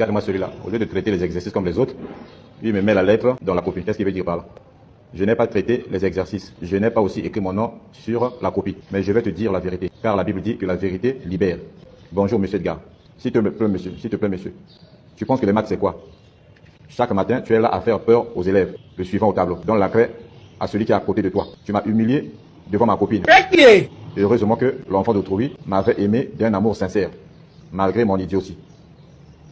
regarde-moi celui-là. Au lieu de traiter les exercices comme les autres, il me met la lettre dans la copie. Qu'est-ce qu'il veut dire par là? Je n'ai pas traité les exercices. Je n'ai pas aussi écrit mon nom sur la copie. Mais je vais te dire la vérité. Car la Bible dit que la vérité libère. Bonjour, monsieur Edgar. S'il te plaît, monsieur. Tu penses que les maths, c'est quoi? Chaque matin, tu es là à faire peur aux élèves. Le suivant au tableau. Donne la craie à celui qui est à côté de toi. Tu m'as humilié devant ma copine. Heureusement que l'enfant d'autrui m'avait aimé d'un amour sincère, malgré mon idiotie.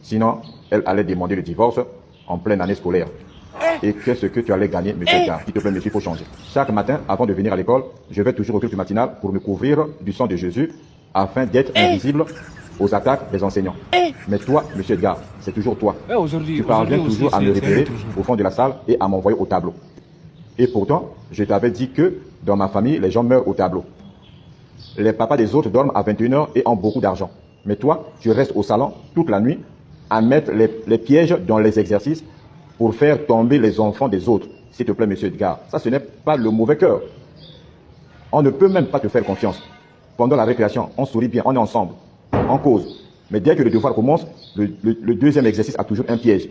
Sinon, elle allait demander le divorce en pleine année scolaire. Et qu'est-ce que tu allais gagner, monsieur Edgar? S'il te plaît, monsieur, il faut changer. Chaque matin, avant de venir à l'école, je vais toujours au culte matinal pour me couvrir du sang de Jésus afin d'être invisible aux attaques des enseignants. Mais toi, monsieur Edgar, c'est toujours toi. Tu parviens toujours à me repérer au fond de la salle et à m'envoyer au tableau. Et pourtant, je t'avais dit que dans ma famille, les gens meurent au tableau. Les papas des autres dorment à 21h et ont beaucoup d'argent. Mais toi, tu restes au salon toute la nuit à mettre les pièges dans les exercices pour faire tomber les enfants des autres. S'il te plaît, monsieur Edgar, ça ce n'est pas le mauvais cœur. On ne peut même pas te faire confiance. Pendant la récréation, on sourit bien, on est ensemble, en cause. Mais dès que le devoir commence, le deuxième exercice a toujours un piège.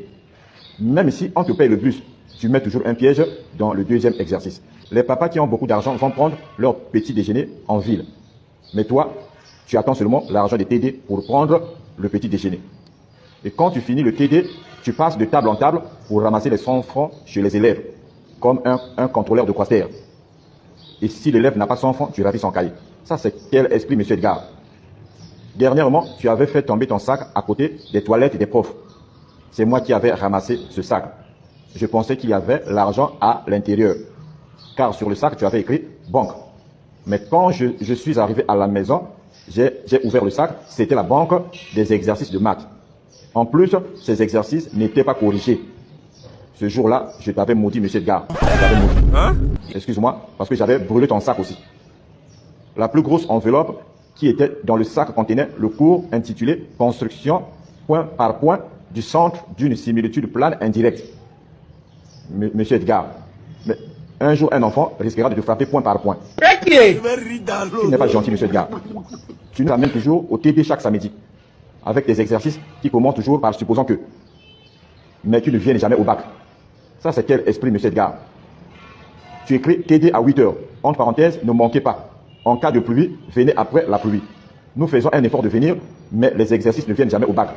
Même si on te paye le bus, tu mets toujours un piège dans le deuxième exercice. Les papas qui ont beaucoup d'argent vont prendre leur petit déjeuner en ville. Mais toi, tu attends seulement l'argent des TD pour prendre le petit déjeuner. Et quand tu finis le TD, tu passes de table en table pour ramasser les 100 francs chez les élèves, comme un contrôleur de Quater. Et si l'élève n'a pas 100 francs, tu ravis son cahier. Ça, c'est quel esprit, monsieur Edgar? Dernièrement, tu avais fait tomber ton sac à côté des toilettes des profs. C'est moi qui avais ramassé ce sac. Je pensais qu'il y avait l'argent à l'intérieur. Car sur le sac, tu avais écrit « banque ». Mais quand je suis arrivé à la maison, j'ai ouvert le sac, c'était la banque des exercices de maths. En plus, ces exercices n'étaient pas corrigés. Ce jour-là, je t'avais maudit, monsieur Edgar. Excuse-moi, parce que j'avais brûlé ton sac aussi. La plus grosse enveloppe qui était dans le sac contenait le cours intitulé « Construction, point par point, du centre d'une similitude plane indirecte ». Monsieur Edgar, mais un jour, un enfant risquera de te frapper point par point. Tu n'es pas gentil, monsieur Edgar. Tu nous amènes toujours au TD chaque samedi, avec des exercices qui commencent toujours par supposant que. Mais tu ne viens jamais au bac. Ça, c'est quel esprit, monsieur Edgar? Tu écris TD à 8 heures. Entre parenthèses, ne manquez pas. En cas de pluie, venez après la pluie. Nous faisons un effort de venir, mais les exercices ne viennent jamais au bac.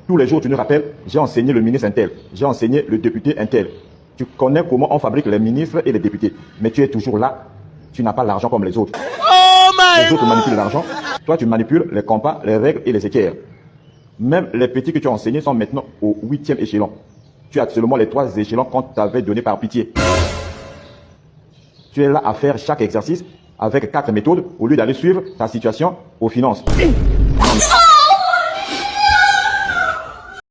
Tous les jours, tu nous rappelles, j'ai enseigné le ministre Intel, j'ai enseigné le député Intel. Tu connais comment on fabrique les ministres et les députés, mais tu es toujours là. Tu n'as pas l'argent comme les autres. Les autres manipulent l'argent. Toi, tu manipules les compas, les règles et les équerres. Même les petits que tu as enseignés sont maintenant au 8e échelon. Tu as seulement les 3 échelons qu'on t'avait donné par pitié. Tu es là à faire chaque exercice avec 4 méthodes au lieu d'aller suivre ta situation aux finances.